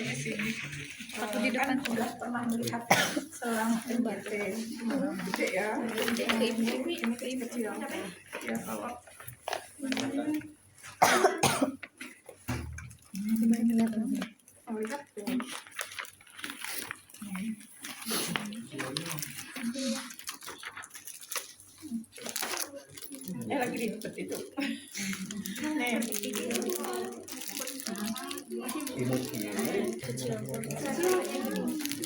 di sini. Aku di depan kan udah pernah melihat selang NBT gede ya. Ini kecil. Ya kalau lihat tuh. Lagi ribet itu. Nih.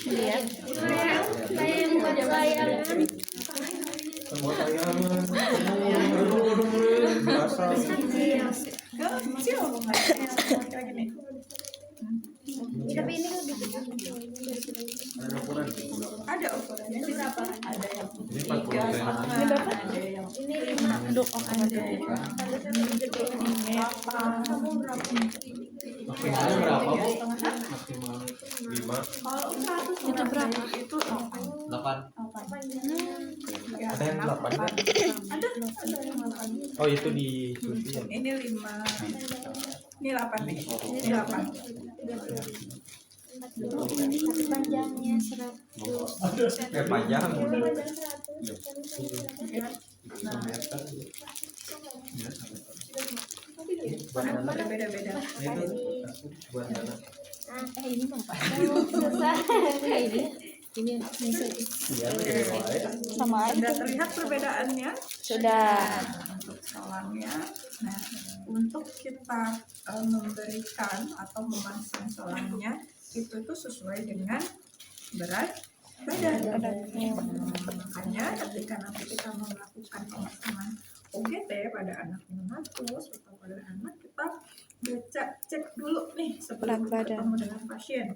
Lihat. Saya yang buat layangan. Semua tayangan. Biasa. Kecil banget. Kayak gini. Tapi ini lebih kecil. Ada ukuran. Ada ukurannya berapa? Ada yang Ini 3,5, 40 cm. ada yang Ini 5. Aduh, ada yang Maksimalnya berapa, Bu? Maksimal 5. kalau 100 Itu berapa? Itu 8. 8. Ya, Ada yang 8 kan? ada yang 8. Oh, itu di sushi ya. Ini 5. Ini 8 nih. Ini 8. Tapi panjangnya 100. Kayak panjang. Ya. Nah, Buat anak. beda-beda. Itu buat anak. Ini dong Pak. Susah. Ini Iya, sama aja. Sudah terlihat perbedaannya? Sudah. Untuk selangnya. Nah, untuk kita memberikan atau memasang selangnya itu sesuai dengan berat badan. Makanya ketika nanti kita melakukan pemasangan OGT pada anak neonatus atau pada anak, kita cek dulu nih sebelum Berat badan. ketemu dengan pasien.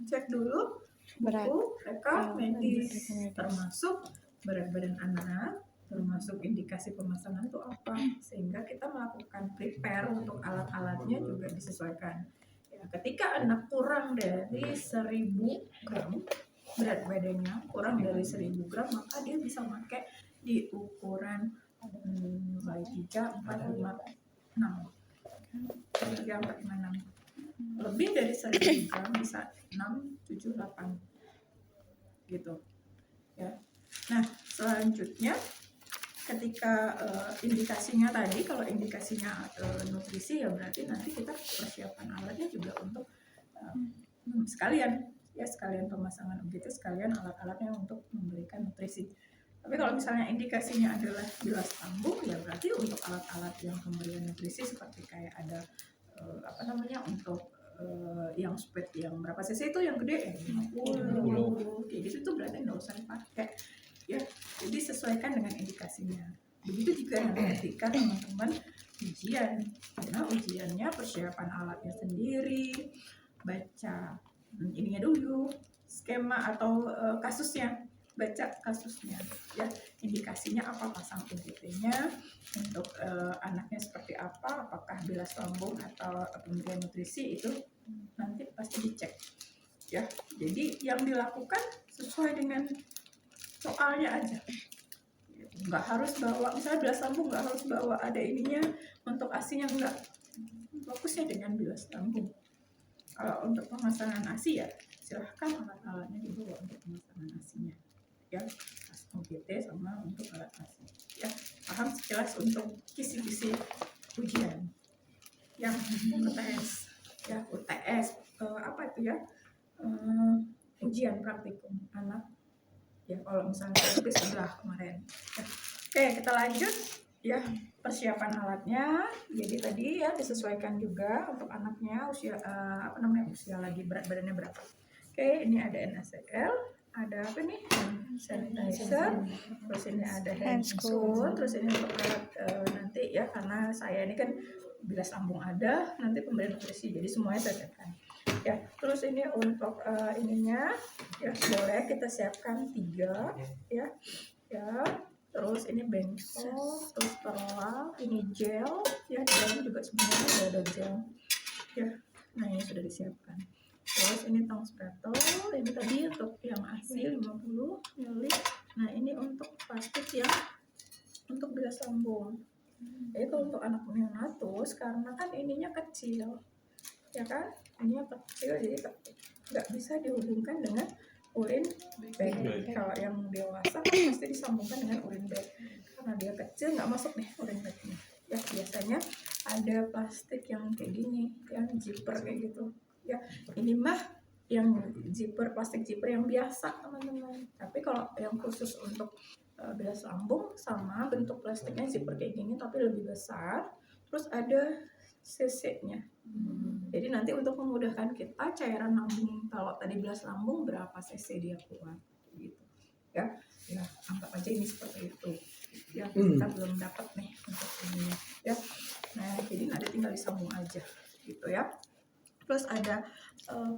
Cek dulu Berat. buku rekam medis, termasuk berat badan anak, termasuk indikasi pemasangan itu apa, sehingga kita melakukan prepare untuk alat-alatnya juga disesuaikan. Ya, ketika anak kurang dari 1000 gram berat badannya, kurang dari 1000 gram, maka dia bisa pakai di ukuran 3, 4, 5, 6. 3, 4, 5, 6. Lebih dari 1000 gram bisa 6, 7, 8 gitu ya. Nah, selanjutnya ketika indikasinya tadi, kalau indikasinya nutrisi, ya berarti nanti kita persiapan alatnya juga untuk sekalian pemasangan OGT, sekalian alat-alatnya untuk memberikan nutrisi. Tapi kalau misalnya indikasinya adalah bilas lambung, ya berarti untuk alat-alat yang pemberian nutrisi seperti kayak ada untuk yang speed yang berapa cc itu yang gede 50 kayak gitu tuh berarti nggak usah dipakai ya. Jadi sesuaikan dengan indikasinya. Begitu juga ketika teman-teman ujian, karena ujiannya persiapan alatnya sendiri, baca ininya dulu, skema atau kasusnya, baca kasusnya ya, indikasinya apa, pasang OGT-nya untuk anaknya seperti apa, apakah bilas lambung atau pemberian nutrisi, itu nanti pasti dicek ya. Jadi yang dilakukan sesuai dengan soalnya aja, nggak harus bawa misalnya bilas lambung, nggak harus bawa ada ininya untuk asinya, enggak, fokusnya dengan bilas lambung. Kalau untuk pemasangan asi ya silahkan alat-alatnya dibawa untuk pemasangan asinya ya, OGT sama untuk alat asi ya. Paham sekilas untuk kisi-kisi ujian yang UTS ya. UTS apa itu ya, ujian praktikum anak ya. Kalau misalnya itu sudah kemarin ya. Oke, kita lanjut ya. Persiapan alatnya jadi tadi ya disesuaikan juga untuk anaknya usia usia lagi berat badannya berapa. Oke, ini ada NaCl, ada apa nih, sanitizer, terus ini ada handscoon, terus ini untuk alat nanti ya, karena saya ini kan bilas lambung ada, nanti pemberian nutrisi, jadi semuanya saya siapkan ya. Terus ini untuk ininya ya, boleh kita siapkan 3 ya. Terus ini bengkol, terus perla, ini gel ya, di dalam juga sebenarnya sudah ada gel ya. Nah, ini sudah disiapkan. Terus ini tong spetol, ini tadi untuk yang ASI 50 ml. Nah, ini untuk plastik yang untuk bilas lambung. Itu untuk anak neonatus karena kan ininya kecil. ya kan? Ini yang kecil jadi nggak bisa dihubungkan dengan urin bag. Kalau yang dewasa kan pasti disambungkan dengan urin bag. Karena dia kecil nggak masuk nih urin bagnya. Ya biasanya ada plastik yang kayak gini, yang zipper kayak gitu. Ya ini mah yang zipper, plastik zipper yang biasa teman-teman. Tapi kalau yang khusus untuk bilas lambung sama bentuk plastiknya zipper kayak gini tapi lebih besar. Terus ada cc-nya. Jadi nanti untuk memudahkan kita cairan lambung, kalau tadi bilas lambung berapa cc dia keluar gitu. Ya anggap aja ini seperti itu. Ya kita belum dapat nih untuk ini ya. Nah jadi nanti tinggal disambung aja gitu ya. Terus ada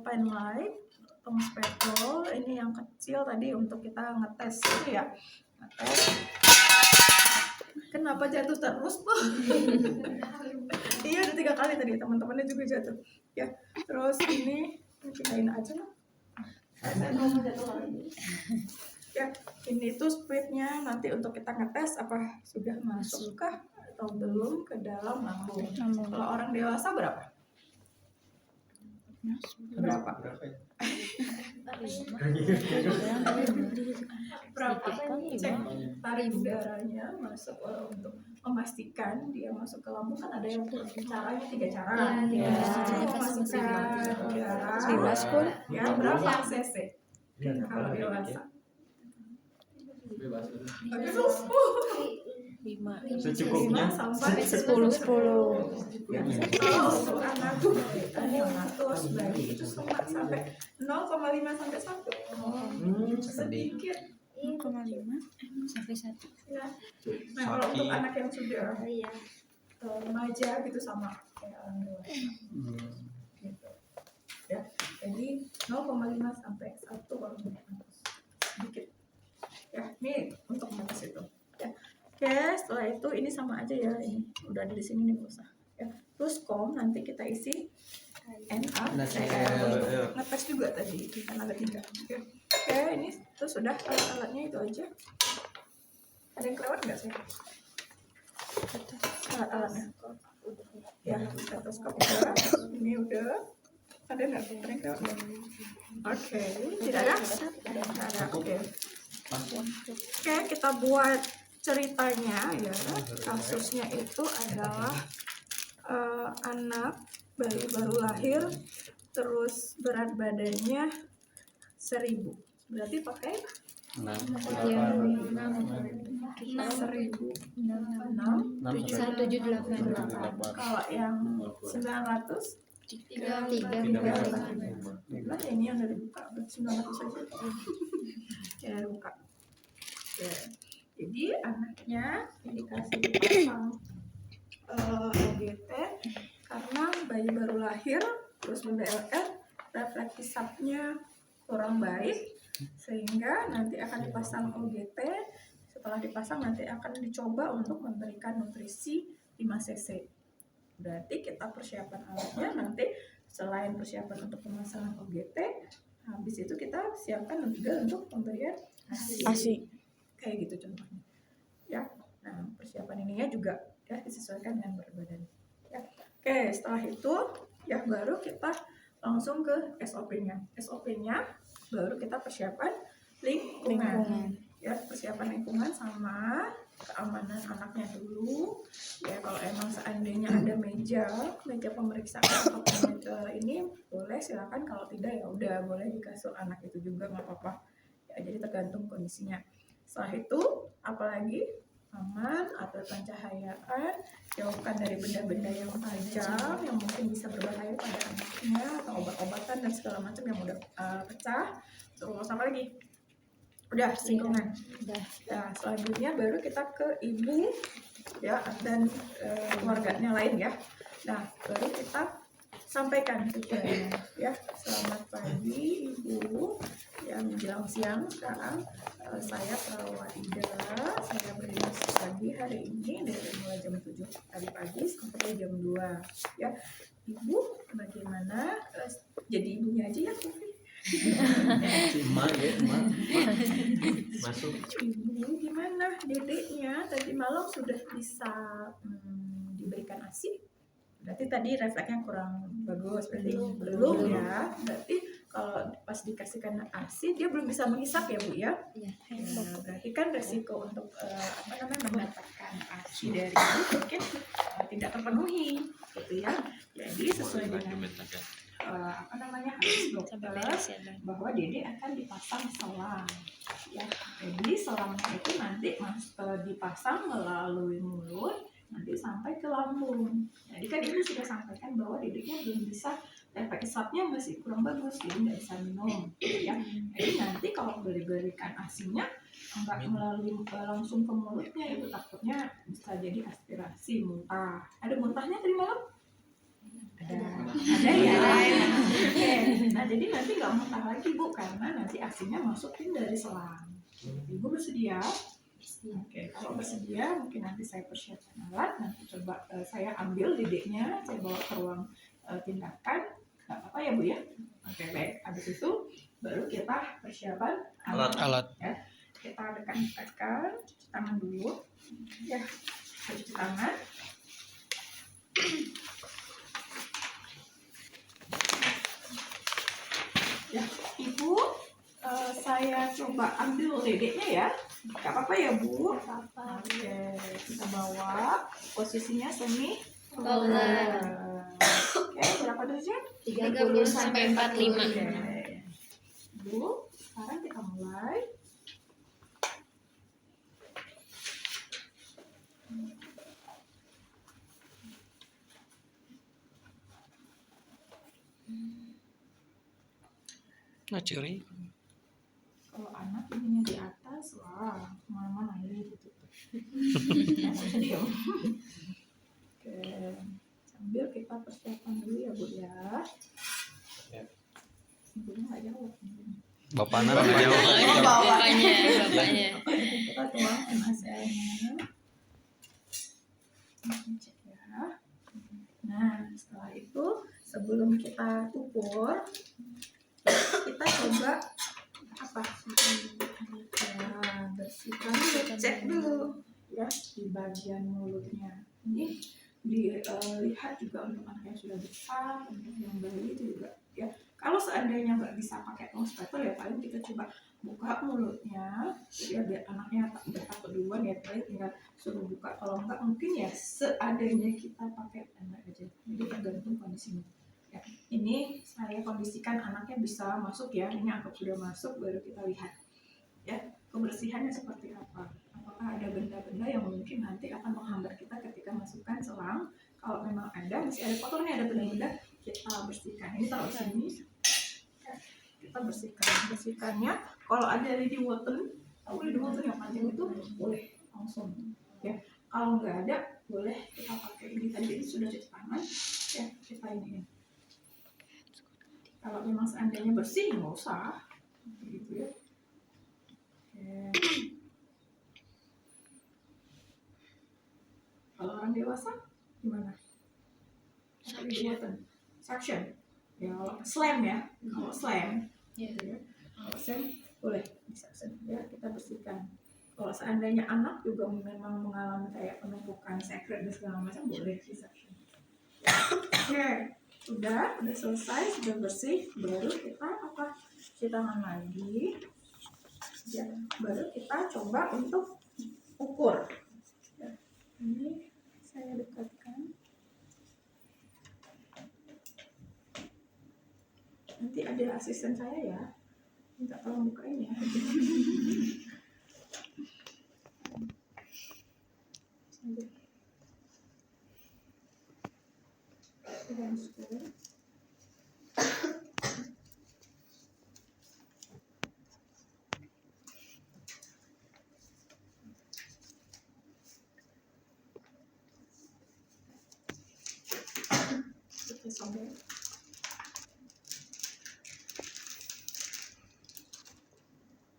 pen light, tong spetol, ini yang kecil tadi untuk kita ngetes gitu ya. Ngetes. Kenapa jatuh terus Bu? Iya udah 3 kali tadi, teman-temannya juga jatuh. Ya terus ini pindahin aja lah. Saya mau jatuh lagi. Ya ini tuh speednya nanti untuk kita ngetes apa sudah masuk kah atau belum ke dalam lambung. Kalau orang dewasa berapa? Berapa? Berapa? Cek tarik udaranya masuk untuk memastikan dia masuk ke lambung kan ada yang caranya 3 cara. Ya. Memasukkan udara. Bebas pun. Ya berapa cc? Kalau dewasa? Bebas. 5 Secukupnya. 5 sampai 10. Ya, kalau untuk anak neonatus bayi itu sampai 0,5 sampai 1. Sedikit. 0,5 sampai 1. Ya. Nah, kalau untuk anak yang sudah Iya. remaja gitu sama kayak orang dewasa. Gitu. Ya. Jadi 0,5 sampai 1 kalau neonatus. Sedikit. Ya, ini untuk atas itu. Ya. Oke, setelah itu ini sama aja ya, ini udah ada di sini nih usah. Ya. Terus nanti kita isi NaCl. Ngetes juga tadi karena ada 3. Oke, ini tuh sudah alat-alatnya itu aja. Ada yang kelewat nggak sih? Alat-alatnya. Ya, stetoskop udah. Ini udah. Ada nggak? Ada yang kelewat nggak? Oke, tidak ada. Tidak ada. Oke. Oke, kita buat ceritanya ya. Kasusnya itu adalah anak bayi baru lahir, terus berat badannya 1000. Berarti pakai 6. 178. Kalau yang 900 3. nah ini yang udah dibuka 900 saja ya buka ya. Jadi anaknya dikasih pasang OGT karena bayi baru lahir terus BBLR refleks hisapnya kurang baik sehingga nanti akan dipasang OGT. Setelah dipasang nanti akan dicoba untuk memberikan nutrisi 5 cc. Berarti kita persiapan alatnya nanti selain persiapan untuk pemasangan OGT, habis itu kita siapkan juga untuk pemberian ASI. Kayak gitu contohnya. Ya. Nah, persiapan ininya juga ya disesuaikan dengan berat badan. Ya. Oke, setelah itu ya baru kita langsung ke SOP-nya. SOP-nya baru kita persiapan lingkungan. Ya, persiapan lingkungan sama keamanan anaknya dulu. Ya, kalau emang seandainya ada meja pemeriksaan atau meja ini boleh silakan, kalau tidak ya udah boleh di kasur anak itu juga nggak apa-apa. Ya, jadi tergantung kondisinya. Setelah itu apalagi aman atau pencahayaan, jauhkan dari benda-benda yang tajam yang mungkin bisa berbahaya pada anaknya atau obat-obatan dan segala macam yang mudah pecah. Terus apa lagi? Udah lingkungan. Ya, selanjutnya baru kita ke ibu ya dan keluarganya lain ya. Nah, baru kita sampaikan tujuannya ya. Selamat pagi Ibu. Ya, menjelang siang sekarang saya perawat Ida. Saya berdinas pagi hari ini dari mulai jam 7 tadi pagi sampai jam 2 ya. Ibu bagaimana? Jadi ibunya aja ya, Kufi. Emak ya, emak. Masuk. Ibu gimana dedeknya tadi malam sudah bisa diberikan ASI Berarti tadi refleksnya kurang bagus, berarti belum ya. Berarti kalau pas dikasihkan ASI dia belum bisa menghisap ya Bu ya. Iya. Ya, berarti kan resiko untuk mendapatkan ASI dari ibu mungkin tidak terpenuhi gitu ya. Jadi sesuai dengan harus dokter bahwa Dede akan dipasang selang ya. Jadi selangnya itu nanti dipasang melalui mulut nanti sampai ke lambung. Jadi kan ibu sudah sampaikan bahwa Dedeknya belum bisa, efek isapnya masih kurang bagus, jadi nggak bisa minum ya. Jadi nanti kalau berikan asinya nggak melalui langsung ke mulutnya, ibu takutnya bisa jadi aspirasi, muntah. Ada muntahnya tadi malam? Ada ya. Oke. Nah jadi nanti nggak muntah lagi Bu, karena nanti asinya masukin dari selang. Ibu bersedia? Oke, kalau bersedia mungkin nanti saya persiapkan alat, nanti coba saya ambil Dedeknya, saya bawa ke ruang tindakan, nggak apa-apa ya Bu ya? Oke baik, habis itu baru kita persiapan alat. Ya. Kita dekatkan, cuci tangan dulu, ya, cuci tangan. Ya, Ibu, saya coba ambil Dedeknya ya. Gak apa-apa ya Bu? Apa? Oke, kita bawa posisinya semi Bawah. Oke, berapa derajat? 30 sampai 45. Oke. Bu, sekarang kita mulai. Curi. Kalau anak ininya di atas, wah, kemana-mana ini gitu. Diam. Oke, sambil kita persiapan dulu ya Bu ya. Ibunya nggak jawab. Bapaknya Bapaknya. Kita tuang MSL-nya. Cek ya. Nah, setelah itu sebelum kita ukur, kita coba apa? Ya, bersihkan dulu, cek dulu ya di bagian mulutnya. Ini dilihat juga untuk anak yang sudah besar, untuk yang bayi itu juga ya. Kalau seandainya nggak bisa pakai thermostater ya paling kita coba buka mulutnya ya biar anaknya tak takut duluan ya, paling tinggal suruh buka. Kalau nggak mungkin ya seadanya kita pakai anak aja. Jadi tergantung kondisinya. Ya, ini saya kondisikan anaknya bisa masuk ya, ini anggap sudah masuk, baru kita lihat ya kebersihannya seperti apa. Apakah ada benda-benda yang mungkin nanti akan menghambat kita ketika masukkan selang. Kalau memang ada, masih ada kotornya, ada benda-benda, kita bersihkan. Ini taruh sini ya, kita bersihkannya. Kalau ada lidi Walton, lidi Walton yang panjang itu boleh langsung ya. Kalau nggak ada, boleh kita pakai ini tadi, ini sudah cuci tangan ya, kita ini. Kalau memang seandainya bersih, nggak usah, gitu ya. Oke. Kalau orang dewasa, gimana? Suction. Ya, slam ya. Kalau slam, gitu ya. Kalau slam, boleh di-suction. Ya, kita bersihkan. Kalau seandainya anak juga memang mengalami kayak penumpukan sekret dan segala macam, boleh di-suction. Oke. Sudah selesai, sudah bersih, baru kita cuci tangan lagi ya, baru kita coba untuk ukur ya. Ini saya dekatkan, nanti ada asisten saya ya, minta tolong bukain ya.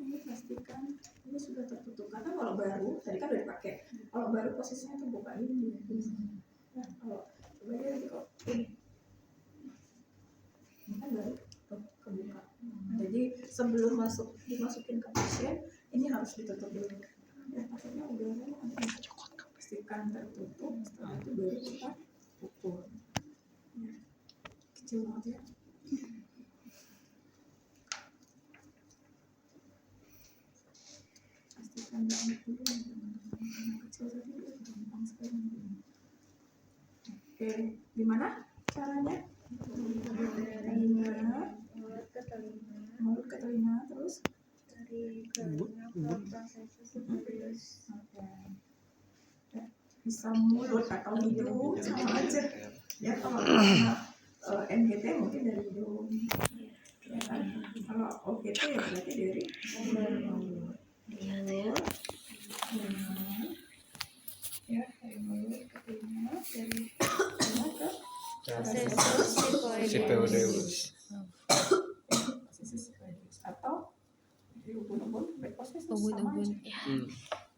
Ini pastikan ini sudah tertutup, karena kalau baru tadi kan udah dipakai, kalau baru posisinya terbuka ini. Nah, kalau coba dia lagi kok ini kan baru kebuka. Jadi sebelum dimasukin ke pasien ini harus ditutup dulu ya, takutnya udah pastikan tertutup, setelah itu baru kita ukur. kecil banget ya. Pastikan banget dulu ya teman-teman, anak kecil tadi gampang sekali. Oke, gimana caranya? Telinga, mulut ke telinga, terus Dari telinga pelan-pelan saya terus. oke. Ya, bisa mulut atau hidung sama aja ya. Kalau NGT mungkin dari hidung ya kan. Kalau OGT ya berarti dari mulut. Iya, ya. Ya, dari mulut ke telinga, dari telinga ke Sipeodeus. sisi sifoideus, atau di ubun-ubun preposisi sama Ubun-ubun. aja.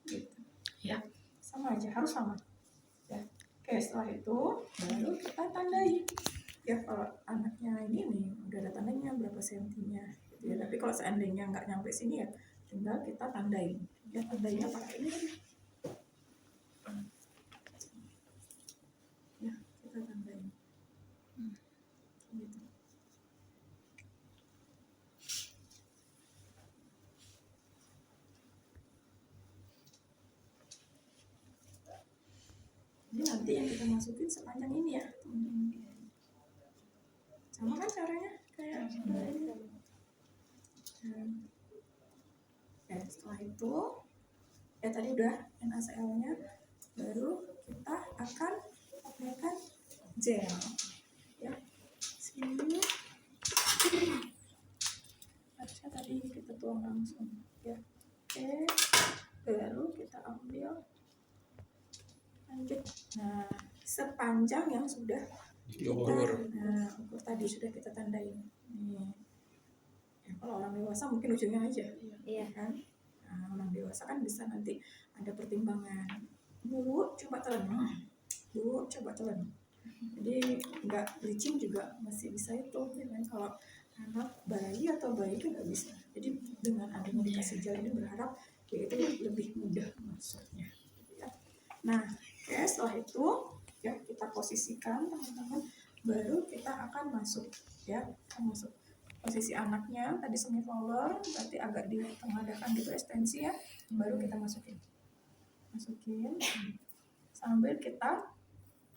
Gitu. Ya, sama aja, harus sama. Ya. Oke, setelah itu baru kita tandai. Ya, kalau anaknya ini nih udah ada tandanya berapa sentinya gitu ya. Tapi kalau seandainya nggak nyampe sini ya tinggal kita tandain. Ya, tandainya pakai ini. Ya, kita tandain. Gitu. Ini nanti yang kita masukin sepanjang ini ya teman-teman. Sama kan caranya kayak ini. Ya, setelah itu ya tadi udah NaCl-nya, baru kita akan pakaikan gel ya. Sini harusnya tadi kita tuang langsung ya. Oke, baru kita ambil lanjut. Nah, sepanjang yang sudah kita ukur tadi sudah kita tandain nih. Ya, kalau orang dewasa mungkin ujungnya aja. Iya. Kan? Nah, orang dewasa kan bisa nanti ada pertimbangan. Bu, coba telan. Bu, coba telan. Jadi nggak bleaching juga masih bisa itu. Ya kan? Kalau anak bayi atau bayi kan nggak bisa. Jadi dengan adanya dikasih gel ini berharap ya itu lebih mudah masuknya. Ya. Nah, oke, setelah itu ya kita posisikan teman-teman. Baru kita akan masuk ya, kita masuk. Posisi anaknya tadi semi roller, berarti agak ditengadahkan gitu ekstensi ya. Baru kita masukin sambil kita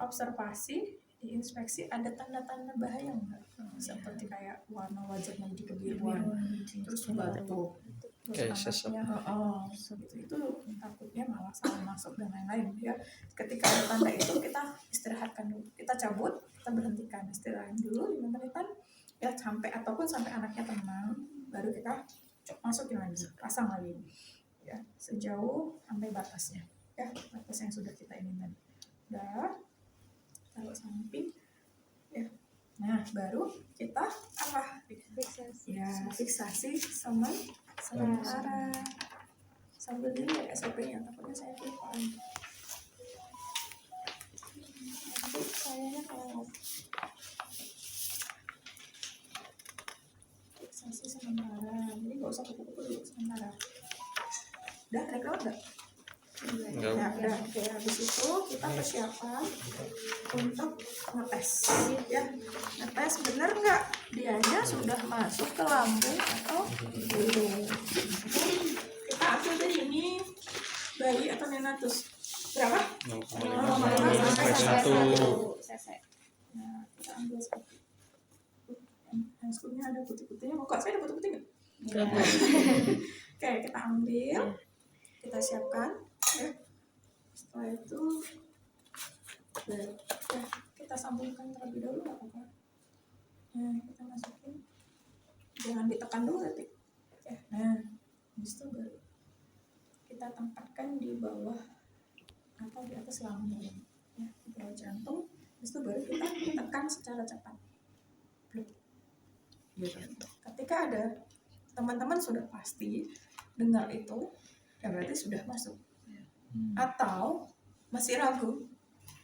observasi, diinspeksi ada tanda-tanda bahaya nggak, seperti kayak warna wajahnya jadi kebiruan, terus batuk, terus anaknya gitu, itu takutnya malah salah masuk dan lain-lain ya. Ketika ada tanda itu kita istirahatkan dulu, kita cabut, kita berhentikan, istirahat dulu 5 menitan ya, sampai ataupun sampai anaknya tenang, baru kita masukin lagi, pasang lagi ya, sejauh sampai batasnya ya, batas yang sudah kita ini tadi udah taruh samping ya. Nah, baru kita apa, fiksasi sementara sambil dilihat SOP-nya, takutnya saya lupa nanti sayanya kalau fiksasi sementara, jadi nggak usah kupu-kupu dulu, sementara. Udah, kira-kira udah? Enggak. Ya, udah. Oke, habis itu kita persiapan untuk ngetes ya. Ngetes bener nggak dianya sudah masuk ke lambung atau belum. Kita ambil dari ini bayi atau neonatus berapa? 0,5 sampai 1. Nah, kita ambil seperti handscoopnya ada putih-putihnya. Mau kok saya ada putih-putih nggak? Oke, kita ambil, kita siapkan ya. Setelah itu ya, kita sambungkan terlebih dahulu, nggak apa-apa. Nah, kita masukin, jangan ditekan dulu nanti ya. Nah, habis itu baru kita tempatkan di bawah atau di atas lambung ya, di bawah jantung. Habis itu baru kita tekan secara cepat. Gitu. Ketika ada teman-teman sudah pasti dengar itu, ya berarti sudah masuk. Atau masih ragu,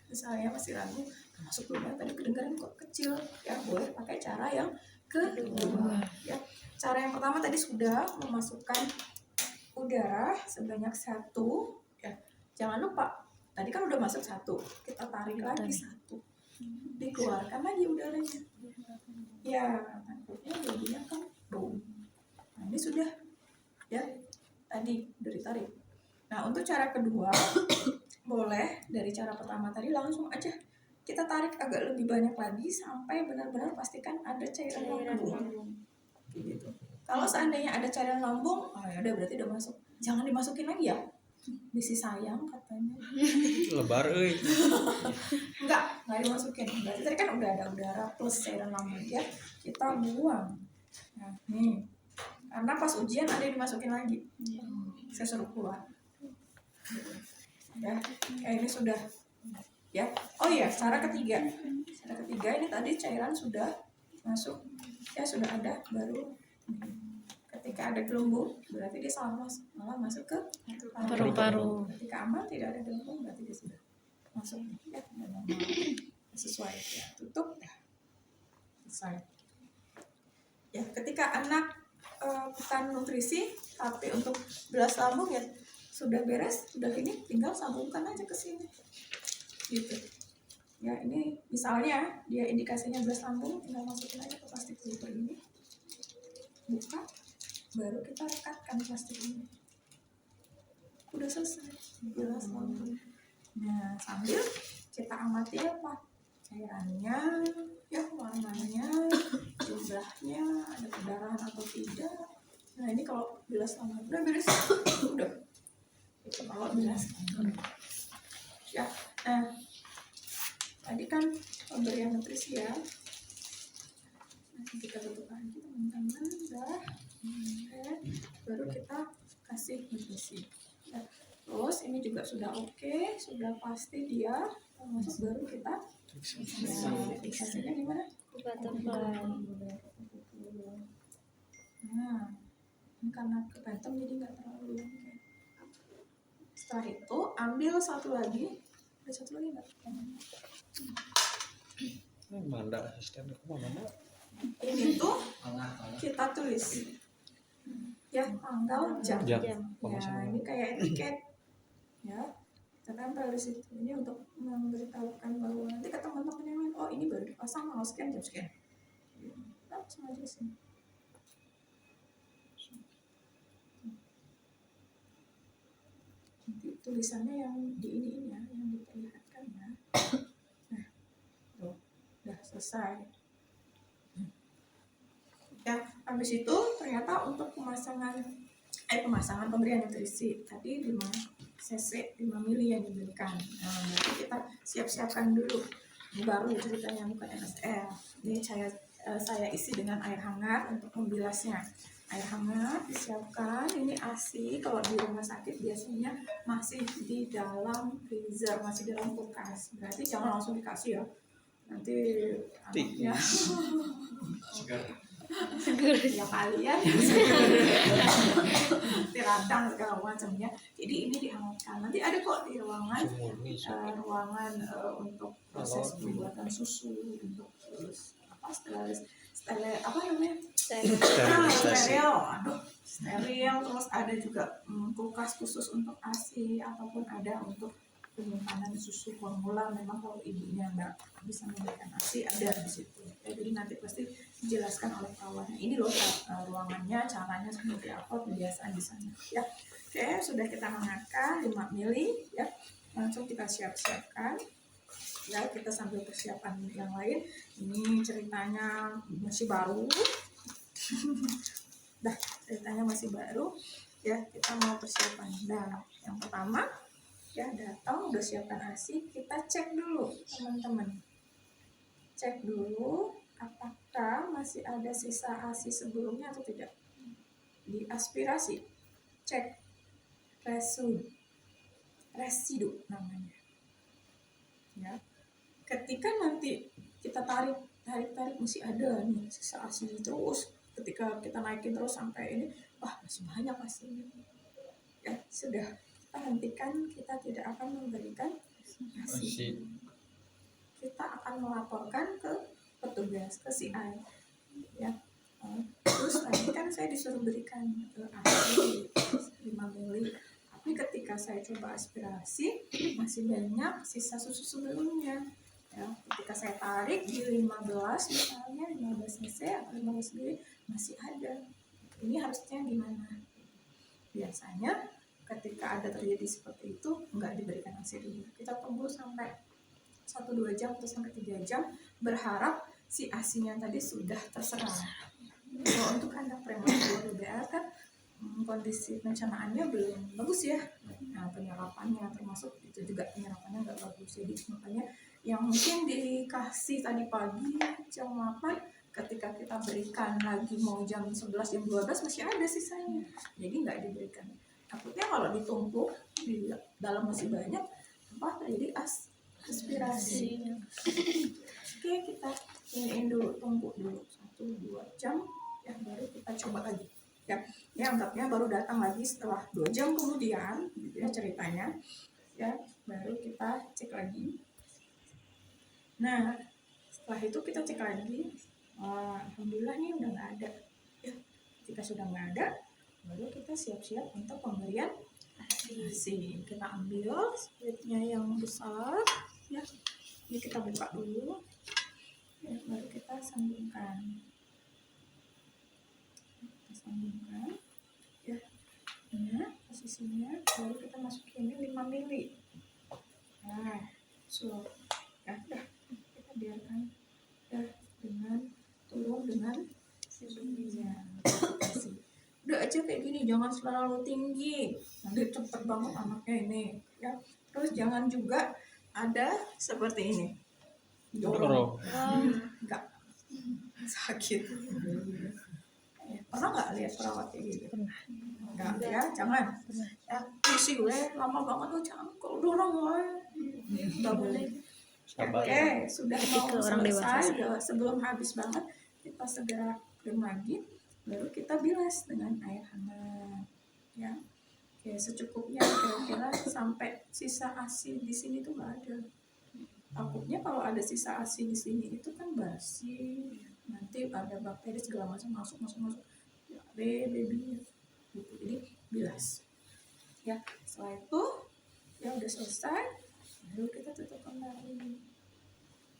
misalnya masih ragu, masuk dulu, tadi kedengaran kok kecil, ya boleh pakai cara yang kedua. Ya, cara yang pertama tadi sudah memasukkan udara sebanyak 1, ya jangan lupa tadi kan udah masuk 1, kita tarik lagi 1, dikeluarkan lagi udaranya. Ya, takutnya jadinya kan boom. Nah, ini sudah ya tadi udah ditarik. Nah, untuk cara kedua boleh dari cara pertama tadi langsung aja kita tarik agak lebih banyak lagi sampai benar-benar pastikan ada cairan lambung. Gitu. Kalau seandainya ada cairan lambung, oh ya udah berarti udah masuk. Jangan dimasukin lagi ya. Bisi sayang katanya. Lebar euy. Enggak dimasukin. Berarti tadi kan udah ada udara plus cairan lambung ya. Kita buang. Nah, nih. Karena pas ujian ada yang dimasukin lagi. Saya suruh keluar. Ya, ini sudah ya. Oh iya, cara ketiga. Cara ketiga ini tadi cairan sudah masuk. Ya sudah ada baru ketika ada gelembung berarti dia malah masuk ke Paru-paru. Ketika aman tidak ada gelembung berarti dia sudah masuk ya normal. Sesuai ya. Tutup ya. Selesai. Ya, ketika anak bukan nutrisi tapi untuk belas lambung ya sudah beres, sudah ini tinggal sambungkan aja ke sini. Gitu. Ya, ini misalnya dia indikasinya belas lambung, tinggal masukin aja ke plastik filter ini. Buka, baru kita rekatkan plastik ini. Udah selesai belas lambung. Nah, sambil kita amati apa? Cairannya, ya warnanya, jumlahnya, ada perdarahan atau tidak. Nah, ini kalau belas lambung udah beres, udah. Itu kalau belas lambung. Ya, nah tadi kan pemberian nutrisi ya. Nanti kita tutup lagi teman-teman, udah. Baru kita kasih nutrisi. Ya. Terus ini juga sudah oke, sudah pasti dia masuk, baru kita fiksasinya di mana? Butterfly. Nah, ini karena kebentem jadi nggak terlalu lengket. Setelah itu ambil satu lagi, ada satu lagi nggak? Manda asisten aku mana Mbak? Ini tuh kita tulis ya tanggal jam. Jam. Ya, ini kayak etiket ya. Kita tempel di situ. Ini untuk memberitahukan bahwa nanti ke teman-teman yang lain, oh ini baru dipasang mau sekian jam sekian. Langsung aja sih. Nanti tulisannya yang di ini ya, yang diperlihatkan ya. Nah, tuh, udah selesai. Ya, habis itu ternyata untuk pemasangan pemberian nutrisi tadi 5 cc 5 mili yang diberikan. Nah, nanti kita siap-siapkan dulu. Ini baru ceritanya bukan MSL. Ini saya isi dengan air hangat untuk membilasnya. Air hangat disiapkan. Ini ASI kalau di rumah sakit biasanya masih di dalam freezer, masih di dalam kulkas. Berarti jangan langsung dikasih ya. Nanti anaknya ya kalian tiradang segala macamnya. Jadi ini dihangatkan. Nanti ada kok di ruangan untuk proses pembuatan susu, untuk steril apa namanya? Steril. Steril. Terus ada juga kulkas khusus untuk ASI ataupun ada untuk penyimpanan susu formula. Memang kalau ibunya nggak bisa memberikan ASI ada di situ. Ya, jadi nanti pasti dijelaskan oleh kawannya. Ini loh ruangannya, caranya seperti apa, kebiasaan di sana. Ya, oke, sudah kita hangatkan 5 mili. Ya, langsung kita siapkan. Ya, kita sambil persiapan yang lain. Ini ceritanya masih baru. Dah, ceritanya masih baru. Ya, kita mau persiapan. Nah, yang pertama ya datang udah siapkan ASI, kita cek dulu teman-teman, cek dulu apakah masih ada sisa ASI sebelumnya atau tidak. Diaspirasi, cek residu namanya ya. Ketika nanti kita tarik masih ada nih sisa ASI, terus ketika kita naikin terus sampai ini, wah masih banyak ASI ya, sudah kita hentikan, kita tidak akan memberikan ASI. Kita akan melaporkan ke petugas, ke CI ya. Terus tadi kan saya disuruh berikan ASI 5 mili, tapi ketika saya coba aspirasi masih banyak sisa susu sebelumnya. Ya, ketika saya tarik di 15 misalnya 15 cc atau 15 ml masih ada. Ini harusnya gimana? Biasanya ketika ada terjadi seperti itu nggak diberikan ASI dulu. Kita tunggu sampai 1-2 jam atau sampai 3 jam, berharap si ASINya tadi sudah terserap. Kalau untuk anak prematur DBA kan kondisi pencernaannya belum bagus ya. Nah, penyerapannya termasuk itu juga penyerapannya nggak bagus. Jadi makanya yang mungkin dikasih tadi pagi jam 8 ketika kita berikan lagi mau jam 11 jam 12 masih ada sisanya. Jadi nggak diberikan. Takutnya kalau ditumpuk di dalam masih banyak apa terjadi aspirasi. Oke, kita iniin dulu, tunggu dulu 1-2 jam ya, baru kita coba lagi ya. Ini anggapnya baru datang lagi setelah 2 jam kemudian gitu ya ceritanya ya, baru kita cek lagi. Nah setelah itu kita cek lagi, alhamdulillah nih udah nggak ada ya. Jika sudah nggak ada, baru kita siap-siap untuk pemberian ASI. Kita ambil splitnya yang besar ya, ini kita buka dulu ya, baru kita sambungkan ya. Nah posisinya baru kita masukin ini 5 mili. Nah so ya udah kita biarkan ya dengan turun dengan sendirinya. Udah aja kayak gini, jangan selalu tinggi, nanti cepet banget anaknya ini ya. Terus jangan juga ada seperti ini dorong, enggak sakit. Pernah nggak lihat perawat kayak gitu? Enggak ya, jangan ya, isi gue lama banget tuh, jangan kalau dorong gue nggak boleh. Oke, sudah mau selesai, sebelum habis banget kita segera krem lagi, baru kita bilas dengan air hangat ya. Oke, secukupnya kira-kira sampai sisa ASI di sini tuh nggak ada. Takutnya kalau ada sisa ASI di sini itu kan basi, nanti ada bakteri segala macam masuk ya, baby gitu. Jadi bilas ya. Setelah itu ya udah selesai, baru kita tutup kembali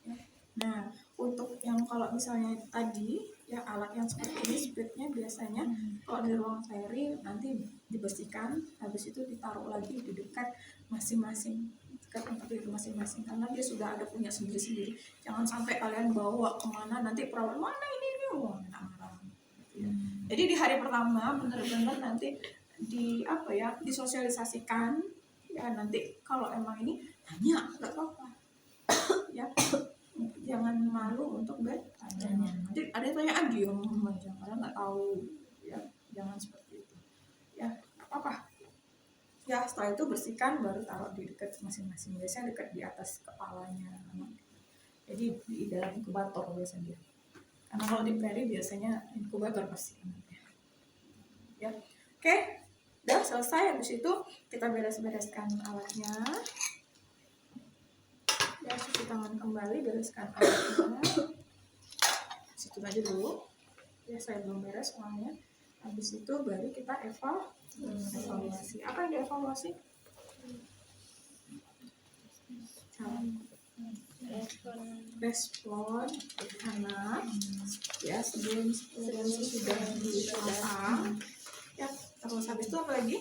ya. Nah untuk yang kalau misalnya tadi ya alat yang seperti ini splitnya biasanya kalau di ruang seri nanti dibersihkan, habis itu ditaruh lagi di dekat masing-masing tempat itu masing-masing, karena dia sudah ada punya sendiri-sendiri. Jangan sampai kalian bawa kemana nanti perawat mana ini marah gitu ya. Jadi di hari pertama benar-benar nanti di apa ya, disosialisasikan ya. Nanti kalau emang ini tanya nggak apa-apa ya, jangan malu untuk bertanya. Nanti ada yang tanya diem aja karena nggak tahu ya, jangan seperti itu ya, nggak apa-apa ya. Setelah itu bersihkan, baru taruh di dekat masing-masing, biasanya dekat di atas kepalanya, jadi di dalam inkubator biasanya. Karena kalau di peri biasanya inkubator pasti ya. Oke, udah selesai. Habis itu kita beres-bereskan alatnya ya, cuci tangan kembali, bereskan alatnya. Situ aja dulu ya, saya belum beres soalnya. Habis itu baru kita evaluasi. Apa yang dievaluasi? Respon anak ya sebelum sudah dipasang ya. Terus habis itu apa lagi?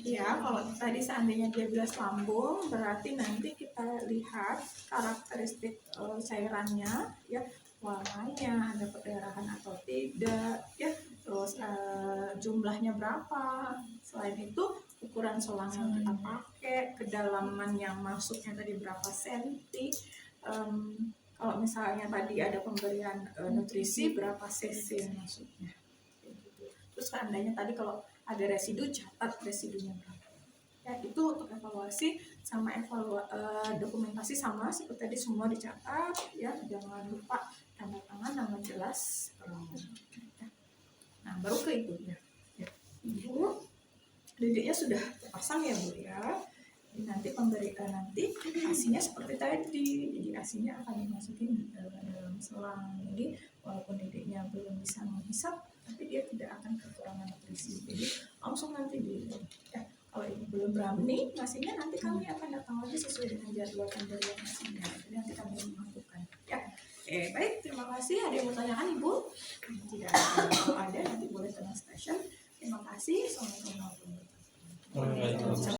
Ya, kalau tadi seandainya dia bilas lambung, berarti nanti kita lihat karakteristik cairannya ya, warnanya, ada perdarahan atau tidak ya, terus jumlahnya berapa. Selain itu ukuran selang yang kita pakai, kedalaman yang masuknya tadi berapa senti, kalau misalnya tadi ada pemberian nutrisi berapa cc masuknya gitu. Terus seandainya tadi kalau ada residu, catat residunya berapa ya. Itu untuk evaluasi sama dokumentasi sama seperti tadi, semua dicatat ya. Jangan lupa tanda tangan, nama jelas ya. Nah baru ke ibunya ya. Ibu didiknya sudah terpasang ya Bu ya. Jadi nanti pemberian nanti ASINya seperti tadi, jadi ASINya akan dimasukin dalam selang. Jadi walaupun didiknya belum bisa menghisap, tapi dia tidak akan kekurangan nutrisi. Jadi langsung nanti di ya, kalau ibu belum berani ngasihnya, nanti kami akan datang lagi nanti sesuai dengan jadwal masing-masing. Jadi nanti kami melakukan. Ya, oke, baik. Terima kasih. Ada yang mau tanyakan Ibu? Tidak ada. Kalau ada nanti boleh tanya station. Terima kasih. Assalamualaikum warahmatullahi wabarakatuh. Waalaikumsalam.